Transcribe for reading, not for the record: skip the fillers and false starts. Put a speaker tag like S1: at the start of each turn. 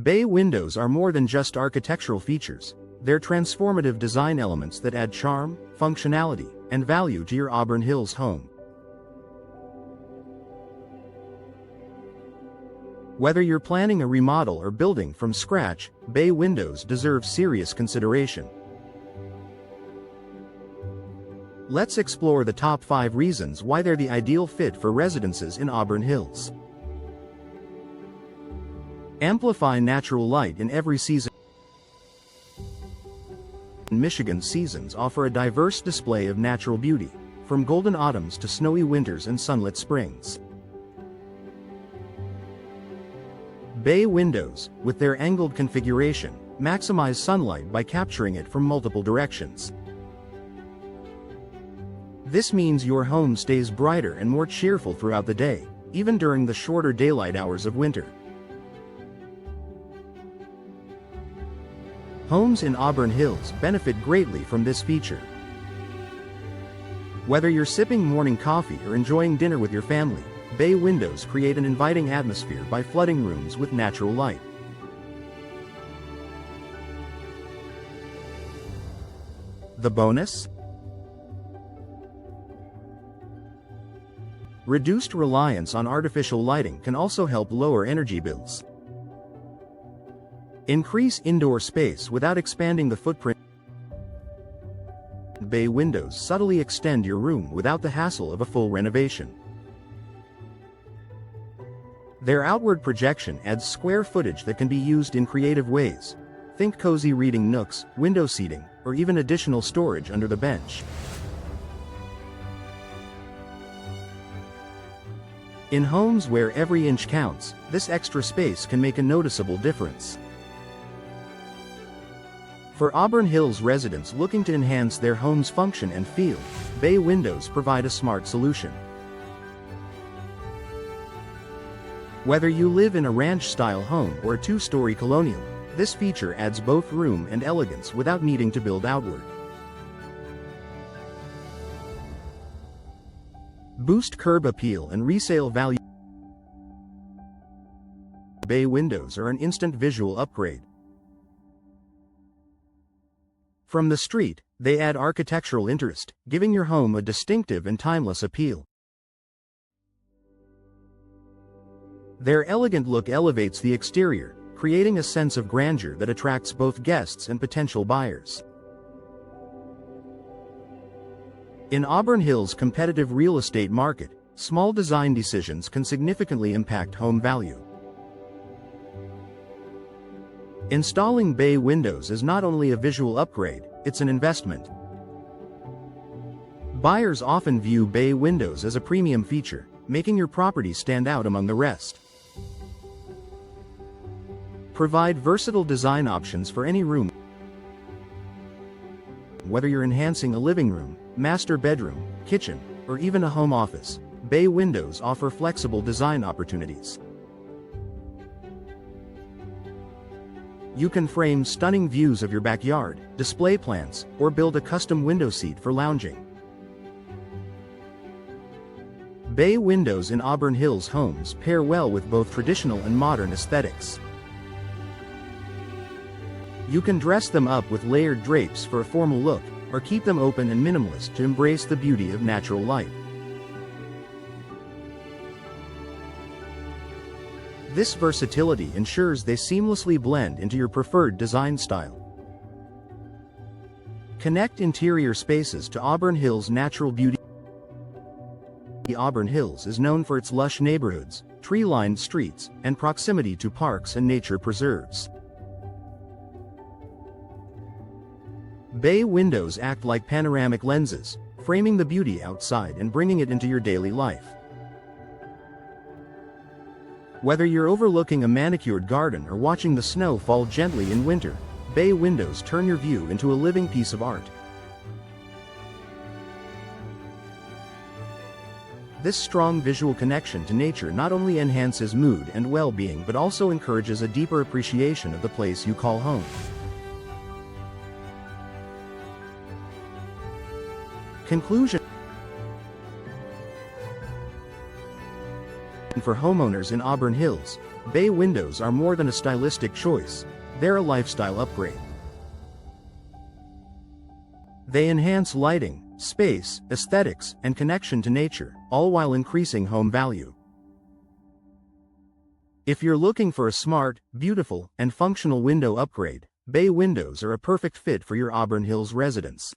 S1: Bay windows are more than just architectural features. They're transformative design elements that add charm, functionality, and value to your Auburn Hills home. Whether you're planning a remodel or building from scratch, bay windows deserve serious consideration. Let's explore the top 5 reasons why they're the ideal fit for residences in Auburn Hills. Amplify natural light in every season. Michigan's seasons offer a diverse display of natural beauty, from golden autumns to snowy winters and sunlit springs. Bay windows, with their angled configuration, maximize sunlight by capturing it from multiple directions. This means your home stays brighter and more cheerful throughout the day, even during the shorter daylight hours of winter. Homes in Auburn Hills benefit greatly from this feature. Whether you're sipping morning coffee or enjoying dinner with your family, bay windows create an inviting atmosphere by flooding rooms with natural light. The bonus? Reduced reliance on artificial lighting can also help lower energy bills. Increase indoor space without expanding the footprint. Bay windows subtly extend your room without the hassle of a full renovation. Their outward projection adds square footage that can be used in creative ways. Think cozy reading nooks, window seating, or even additional storage under the bench. In homes where every inch counts, this extra space can make a noticeable difference. For Auburn Hills residents looking to enhance their home's function and feel, bay windows provide a smart solution. Whether you live in a ranch-style home or a 2-story colonial, this feature adds both room and elegance without needing to build outward. Boost curb appeal and resale value. Bay windows are an instant visual upgrade. From the street, they add architectural interest, giving your home a distinctive and timeless appeal. Their elegant look elevates the exterior, creating a sense of grandeur that attracts both guests and potential buyers. In Auburn Hills' competitive real estate market, small design decisions can significantly impact home value. Installing bay windows is not only a visual upgrade, it's an investment. Buyers often view bay windows as a premium feature, making your property stand out among the rest. Provide versatile design options for any room. Whether you're enhancing a living room, master bedroom, kitchen, or even a home office, bay windows offer flexible design opportunities. You can frame stunning views of your backyard, display plants, or build a custom window seat for lounging. Bay windows in Auburn Hills homes pair well with both traditional and modern aesthetics. You can dress them up with layered drapes for a formal look, or keep them open and minimalist to embrace the beauty of natural light. This versatility ensures they seamlessly blend into your preferred design style. Connect interior spaces to Auburn Hills' natural beauty. Auburn Hills is known for its lush neighborhoods, tree-lined streets, and proximity to parks and nature preserves. Bay windows act like panoramic lenses, framing the beauty outside and bringing it into your daily life. Whether you're overlooking a manicured garden or watching the snow fall gently in winter, bay windows turn your view into a living piece of art. This strong visual connection to nature not only enhances mood and well-being but also encourages a deeper appreciation of the place you call home. Conclusion. For homeowners in Auburn Hills, Bay windows are more than a stylistic choice, they're a lifestyle upgrade. They enhance lighting, space, aesthetics, and connection to nature, all while increasing home value. If you're looking for a smart, beautiful, and functional window upgrade, Bay windows are a perfect fit for your Auburn Hills residence.